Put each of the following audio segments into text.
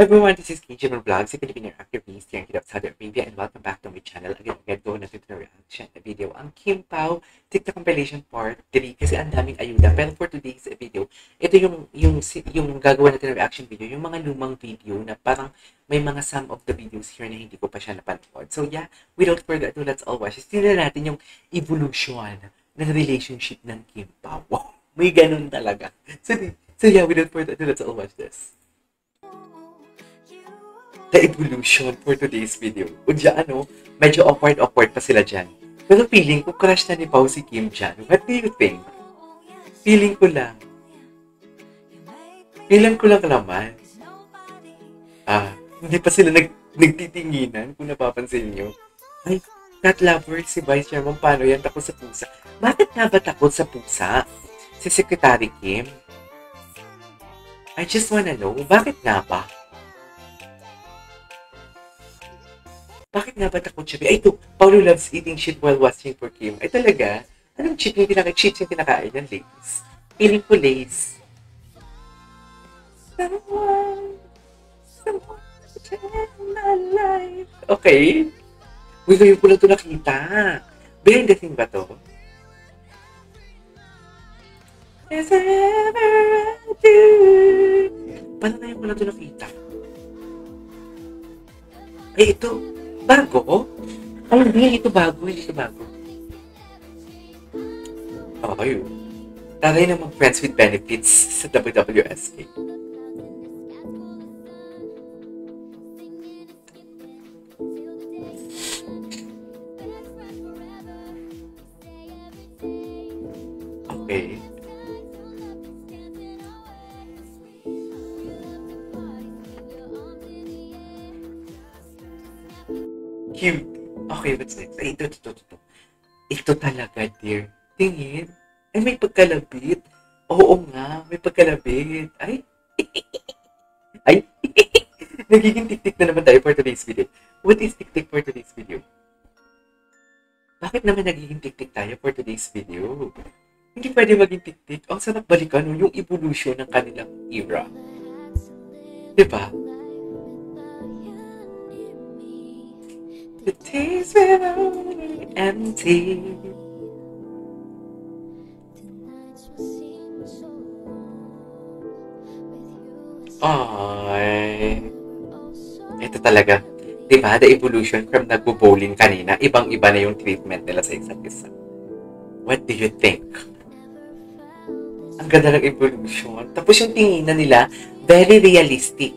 Everyone, this is KJ Vlogs, a Filipino actor based here in Saudi Arabia, and welcome back to my channel. Again, go na ito na reaction na video ang Kim Pao TikTok compilation part 3 kasi ang daming ayuda. Pero for today's video, ito yung gagawa natin na reaction video, yung mga lumang video na parang may mga some of the videos here na hindi ko pa siya napanood. So yeah, without further ado, let's all watch. Tingnan natin yung evolution ng relationship ng Kim Pao. Wow, may ganun talaga. So yeah, without further ado, let's all watch this. The evolution for today's video. O dyan, medyo awkward pa sila dyan. Pero feeling ko, crush na ni Pao si Kim dyan. What do you think? Feeling ko lang naman. Hindi pa sila nagtitinginan, kung napapansin nyo. Ay, cat lover, si Vice Chairman, paano yan? Takot sa pusa. Bakit nga ba takot sa pusa? Si Secretary Kim? I just wanna know, bakit nga ba? Bakit nga ba takot siya? Ay, ito, Paolo loves eating shit while watching for Kim. Ay, talaga? Anong cheat yung kinakain ng ladies? Feeling ko lace. Someone in my life. Okay. Uy, ngayon ko lang ito nakita. Behind the thing ba to? As I ever do. Paano ngayon ko lang ito nakita? Ay, ito. Bago? Ay, hindi ito bago. Okay. Taray na mag-friends with benefits sa WWSK. Okay. Cute. Okay, what's next? Ay, ito. Ito talaga, dear. Tingin. Ay, may pagkalabit. Oo nga, may pagkalabit. Ay. Ay. Nagiging tik-tik na naman tayo for today's video. What is tik-tik for today's video? Bakit naman nagiging tik-tik tayo for today's video? Hindi pwede maging tik-tik. Ang sarap balikan yung evolution ng kanilang era. Diba? The days were empty. Ay. Ito talaga. Diba? The evolution from nagbo-bowling kanina. Ibang-iba na yung treatment nila sa isa't isa. What do you think? Ang ganda ng evolution. Tapos yung tinginan nila, very realistic.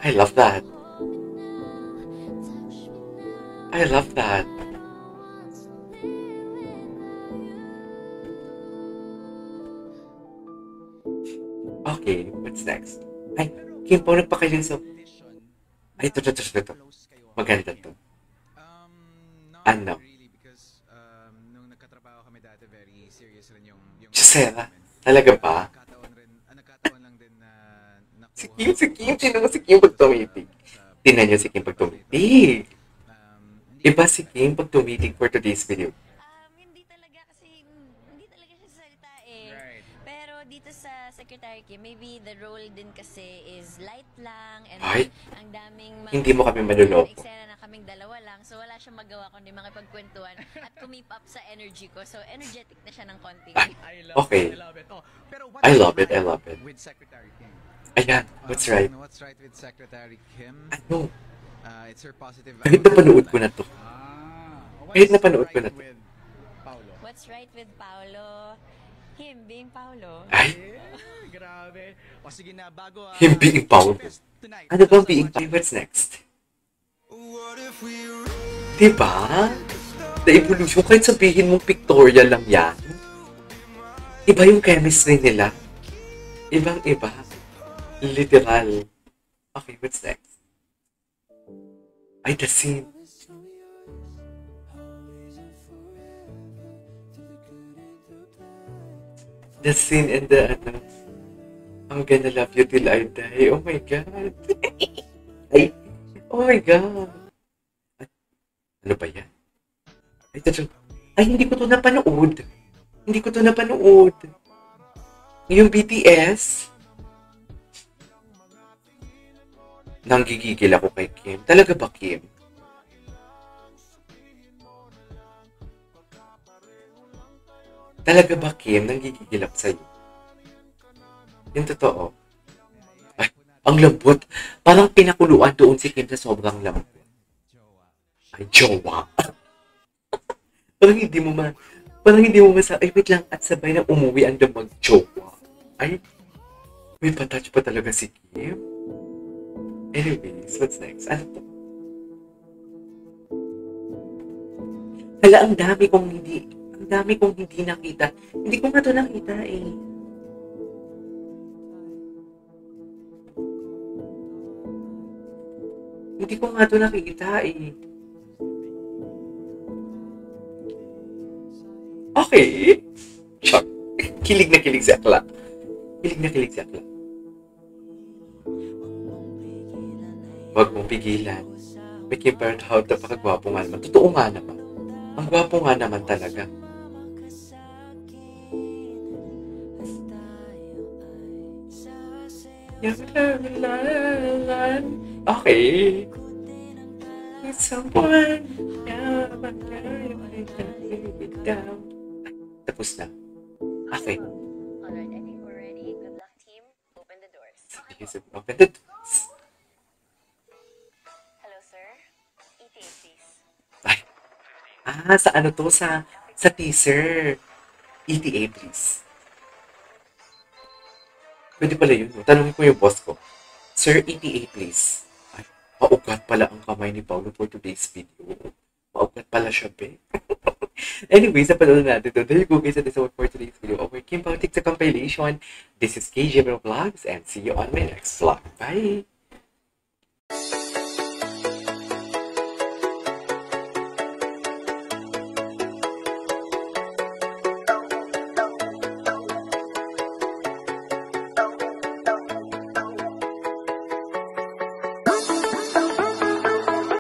I love that. Okay, what's next? Ay, Kim Pao nagpakailan sa... Ay, ito. Maganda to. Ano? Nung nagkatrabaho kami dati, very serious rin yung Gisela, talaga ba? Nagkataon lang din na Si Kim. Sino mo si Kim pag tumitig? Tingnan niyo si Kim pag tumitig. Iba si Kim pag tumitig for today's video. Hindi talaga siya salita eh. Right. Pero dito sa Secretary Kim, maybe the role din kasi is light lang and Ay, ang daming hindi mo kami maluloko. eksena na kaming dalawa lang. So wala siyang magawa kundi makipagkwentuhan at kumip up sa energy ko. So energetic na siya ng konti. Okay. I love it. With Secretary Kim. Ayan, what's right? What's right with Secretary Kim? Ano? It's her positive. Kahit napanood ko na to. With Paolo. What's right with Paolo? Him being Paolo. Ay, Grabe. O sige na, bago him being Paolo. Ano ba ang being Paolo? What's next? Diba? The evolution, kahit sabihin mong pictorial lang yan. Iba yung chemistry nila. Ibang-iba. Literal. Okay, what's next? Ay, the scene. The scene and the, I'm gonna love you till I die. Oh my God. Ay, my God. Ano ba yan? Ay, hindi ko to napanood. Hindi ko to napanood. Yung BTS. Nanggigigil ako kay Kim. Talaga ba, Kim? Talaga ba, Kim? Nanggigigil ako sa'yo. Yung totoo. Ay, ang lambot. Parang pinakuluan doon si Kim sa sobrang lambot. Ay, jowa. Parang hindi mo ay, wait lang, at sabay na umuwi ang mag-jowa. Ay, may patouch pa talaga si Kim. Anyways, what's next? Ano to? Hala, ang dami kong hindi nakita. Hindi ko nga ito nakita eh. Hindi ko nga ito nakita eh. Okay. Shock. Kilig na kilig si Akla. Kilig na kilig si Akla. Huwag mong pigilan. May Kim Bernhardt, napakagwapo nga naman. Totoo nga naman. Ang gwapo nga naman talaga. Okay. Someone. Tapos na. Okay. Alright, I think we're ready. Good luck, team. Open the doors. Open the doors. Hello, sir. ETA, please. Ay. Sa ano to? Sa teaser. ETA, please. Pwede pala yun. Tanungin ko yung boss ko. Sir, ETA, please. Ay, maugat pala ang kamay ni Paolo for today's video. Maugat pala siya, be. Anyways, napanood natin ito. There you go, guys. That is all for today's video over Kim Pao TikTok compilation. This is KJ Vlogs and see you on my next vlog. Bye!